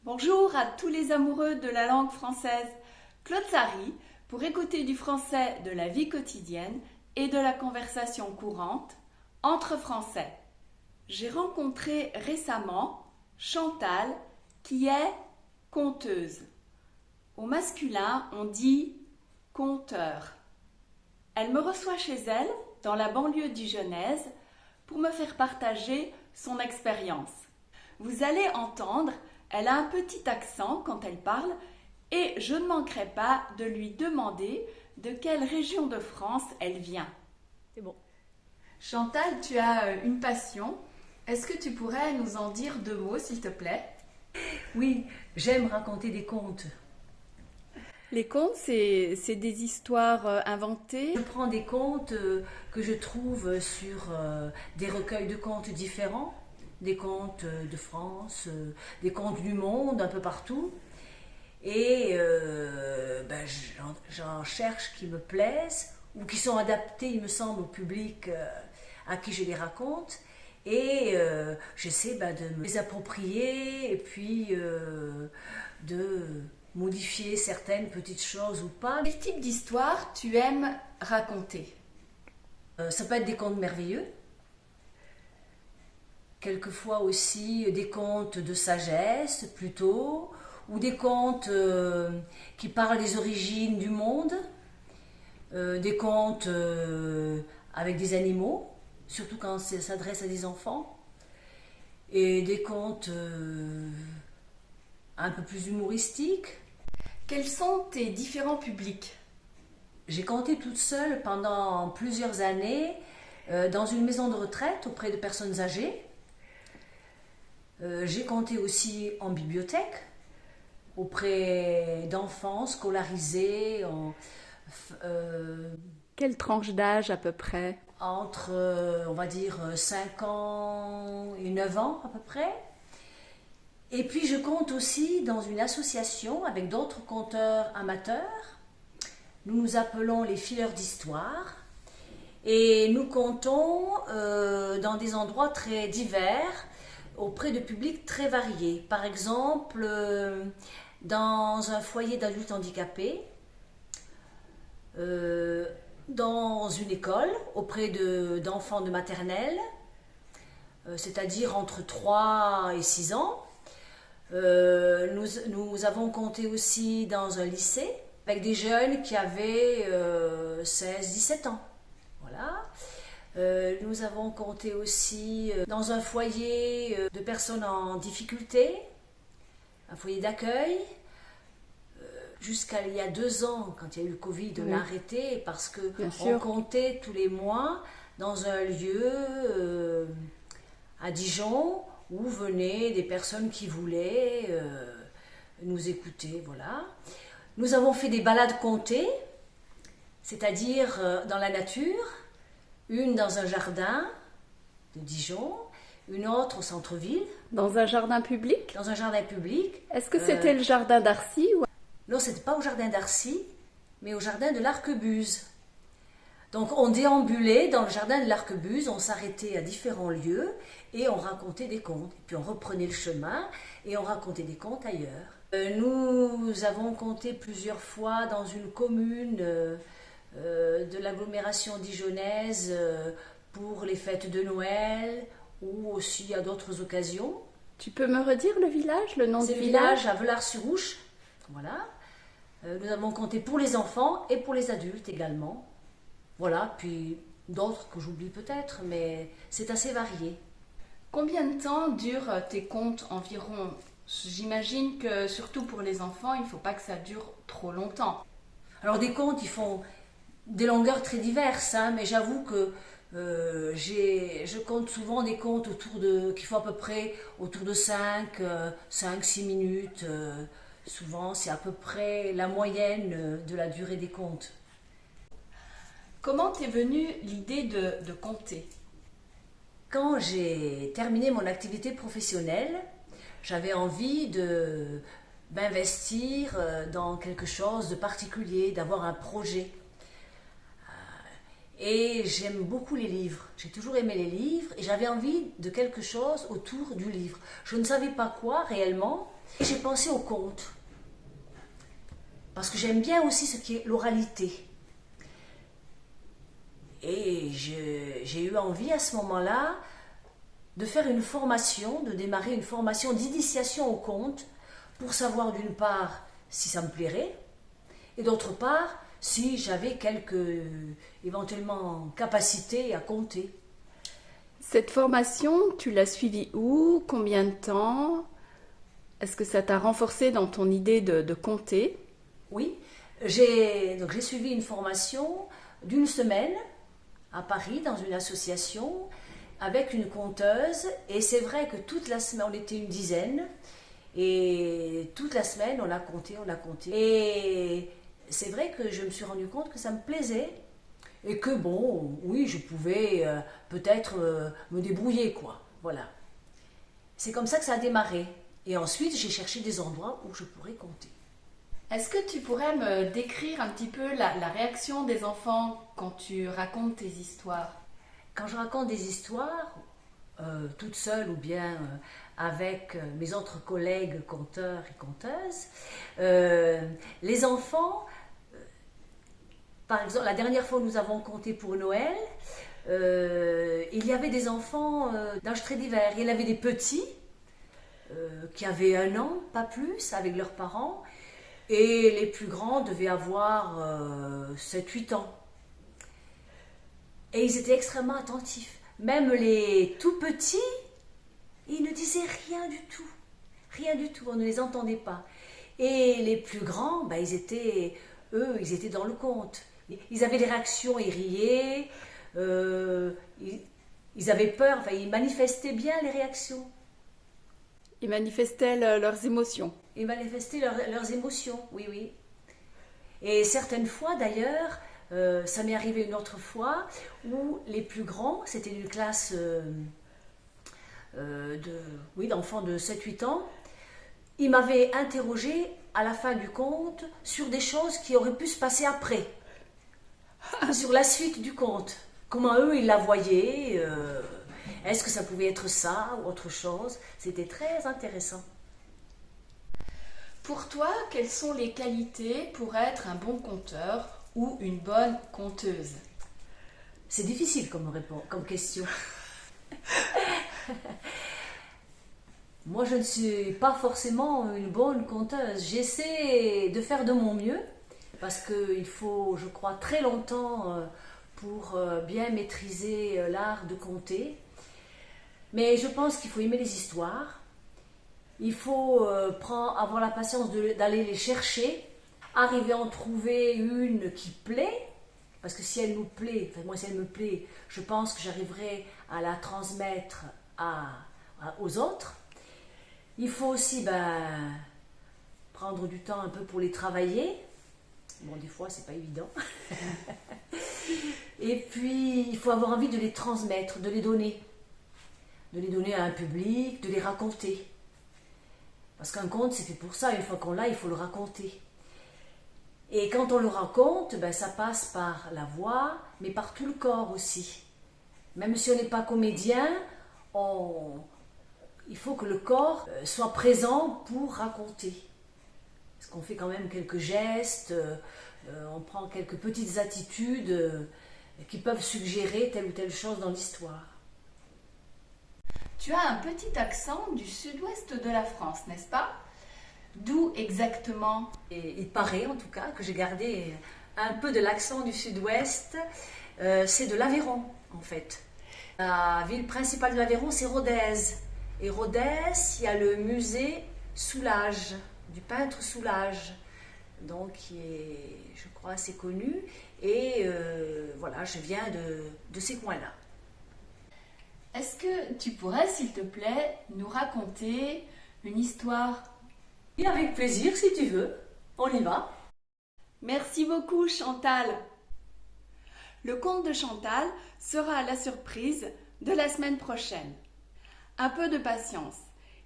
Bonjour à tous les amoureux de la langue française. Claude Sari pour écouter du français de la vie quotidienne et de la conversation courante entre Français. J'ai rencontré récemment Chantal qui est conteuse. Au masculin, on dit conteur. Elle me reçoit chez elle, dans la banlieue dijonnaise, pour me faire partager son expérience. Vous allez entendre, elle a un petit accent quand elle parle et je ne manquerai pas de lui demander de quelle région de France elle vient. C'est bon. Chantal, tu as une passion. Est-ce que tu pourrais nous en dire 2 mots, s'il te plaît? Oui, j'aime raconter des contes. Les contes, c'est des histoires inventées. Je prends des contes que je trouve sur des recueils de contes différents, des contes de France, des contes du monde, un peu partout. Et j'en cherche qui me plaisent ou qui sont adaptés, il me semble, au public à qui je les raconte. Et j'essaie de me les approprier et puis de modifier certaines petites choses ou pas. Quel type d'histoire tu aimes raconter? Ça peut être des contes merveilleux, quelquefois aussi des contes de sagesse plutôt, ou des contes qui parlent des origines du monde, des contes avec des animaux, surtout quand ça s'adresse à des enfants, et des contes un peu plus humoristiques. Quels sont tes différents publics? J'ai conté toute seule pendant plusieurs années dans une maison de retraite auprès de personnes âgées. J'ai conté aussi en bibliothèque auprès d'enfants scolarisés Quelle tranche d'âge à peu près? entre, on va dire, 5 ans et 9 ans à peu près. Et puis je compte aussi dans une association avec d'autres conteurs amateurs. Nous nous appelons les fileurs d'histoire et nous comptons dans des endroits très divers auprès de publics très variés. Par exemple, dans un foyer d'adultes handicapés, dans une école auprès d'enfants de maternelle, c'est-à-dire entre 3 et 6 ans. Nous avons compté aussi dans un lycée avec des jeunes qui avaient 16-17 ans. Voilà. Nous avons compté aussi dans un foyer de personnes en difficulté, un foyer d'accueil. Jusqu'à il y a 2 ans, quand il y a eu le Covid, on a arrêté parce qu'on comptait tous les mois dans un lieu à Dijon où venaient des personnes qui voulaient nous écouter. Voilà. Nous avons fait des balades comptées, c'est-à-dire dans la nature, une dans un jardin de Dijon, une autre au centre-ville. Dans un jardin public? Dans un jardin public. Est-ce que c'était le jardin d'Arcy ou... Non, ce n'était pas au jardin d'Arcy, mais au jardin de l'Arquebuse. Donc on déambulait dans le jardin de l'Arquebuse, on s'arrêtait à différents lieux et on racontait des contes. Et puis on reprenait le chemin et on racontait des contes ailleurs. Nous avons compté plusieurs fois dans une commune de l'agglomération dijonnaise pour les fêtes de Noël ou aussi à d'autres occasions. Tu peux me redire le village, le nom du village? C'est le village à Velars-sur-Ouche. Voilà. Nous avons compté pour les enfants et pour les adultes également. Voilà, puis d'autres que j'oublie peut-être, mais c'est assez varié. Combien de temps durent tes contes environ? J'imagine que surtout pour les enfants, il ne faut pas que ça dure trop longtemps. Alors des contes, ils font des longueurs très diverses, hein, mais j'avoue que je compte souvent des contes qui font à peu près autour de 5-6 minutes. Souvent, c'est à peu près la moyenne de la durée des contes. Comment t'est venue l'idée de conter? Quand j'ai terminé mon activité professionnelle, j'avais envie d'investir dans quelque chose de particulier, d'avoir un projet. Et j'aime beaucoup les livres. J'ai toujours aimé les livres et j'avais envie de quelque chose autour du livre. Je ne savais pas quoi réellement. Et j'ai pensé au conte. Parce que j'aime bien aussi ce qui est l'oralité. Et j'ai eu envie à ce moment-là de faire une formation, de démarrer une formation d'initiation au conte pour savoir d'une part si ça me plairait et d'autre part si j'avais quelques éventuellement capacités à conter. Cette formation, tu l'as suivie où? Combien de temps? Est-ce que ça t'a renforcé dans ton idée de conter? Oui, j'ai suivi une formation d'une semaine à Paris dans une association avec une conteuse et c'est vrai que toute la semaine, on était une dizaine et toute la semaine on a compté. Et c'est vrai que je me suis rendu compte que ça me plaisait et que bon, oui, je pouvais peut-être me débrouiller quoi, voilà. C'est comme ça que ça a démarré et ensuite j'ai cherché des endroits où je pourrais compter. Est-ce que tu pourrais me décrire un petit peu la réaction des enfants quand tu racontes tes histoires? Quand je raconte des histoires, toute seule ou bien avec mes autres collègues conteurs et conteuses, les enfants, par exemple, la dernière fois où nous avons compté pour Noël, il y avait des enfants d'âge très divers. Il y en avait des petits qui avaient 1 an, pas plus, avec leurs parents, et les plus grands devaient avoir 7-8 ans. Et ils étaient extrêmement attentifs. Même les tout petits, ils ne disaient rien du tout. Rien du tout, on ne les entendait pas. Et les plus grands, ben, ils étaient dans le conte. Ils avaient des réactions, ils riaient, ils avaient peur, enfin, ils manifestaient bien les réactions. Ils manifestaient leurs émotions. Ils manifestaient leurs émotions, oui, oui. Et certaines fois, d'ailleurs, ça m'est arrivé une autre fois, où les plus grands, c'était une classe d'enfants de 7-8 ans, ils m'avaient interrogé à la fin du conte sur des choses qui auraient pu se passer après, sur la suite du conte. Comment eux, ils la voyaient, est-ce que ça pouvait être ça ou autre chose. C'était très intéressant. Pour toi, quelles sont les qualités pour être un bon conteur ou une bonne conteuse? C'est difficile comme question. Moi, je ne suis pas forcément une bonne conteuse. J'essaie de faire de mon mieux parce qu'il faut, je crois, très longtemps pour bien maîtriser l'art de conter. Mais je pense qu'il faut aimer les histoires. Il faut avoir la patience d'aller les chercher, arriver à en trouver une qui plaît, parce que si elle nous plaît, enfin moi si elle me plaît, je pense que j'arriverai à la transmettre aux autres. Il faut aussi prendre du temps un peu pour les travailler. Bon, des fois, c'est pas évident. Et puis, il faut avoir envie de les transmettre, de les donner. De les donner à un public, de les raconter. Parce qu'un conte, c'est fait pour ça. Une fois qu'on l'a, il faut le raconter. Et quand on le raconte, ça passe par la voix, mais par tout le corps aussi. Même si on n'est pas comédien, il faut que le corps soit présent pour raconter. Parce qu'on fait quand même quelques gestes, on prend quelques petites attitudes qui peuvent suggérer telle ou telle chose dans l'histoire. Tu as un petit accent du sud-ouest de la France, n'est-ce pas? D'où exactement? Et il paraît en tout cas que j'ai gardé un peu de l'accent du sud-ouest. C'est de l'Aveyron en fait. La ville principale de l'Aveyron, c'est Rodez. Et Rodez, il y a le musée Soulages, du peintre Soulages, donc qui est, je crois, assez connu. Et voilà, je viens de ces coins-là. Est-ce que tu pourrais, s'il te plaît, nous raconter une histoire? Et avec plaisir, si tu veux. On y va. Merci beaucoup, Chantal. Le conte de Chantal sera la surprise de la semaine prochaine. Un peu de patience.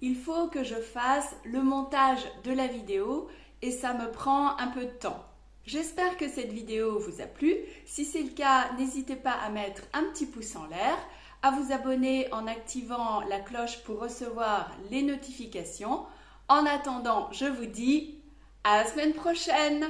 Il faut que je fasse le montage de la vidéo et ça me prend un peu de temps. J'espère que cette vidéo vous a plu. Si c'est le cas, n'hésitez pas à mettre un petit pouce en l'air, à vous abonner en activant la cloche pour recevoir les notifications. En attendant, je vous dis à la semaine prochaine!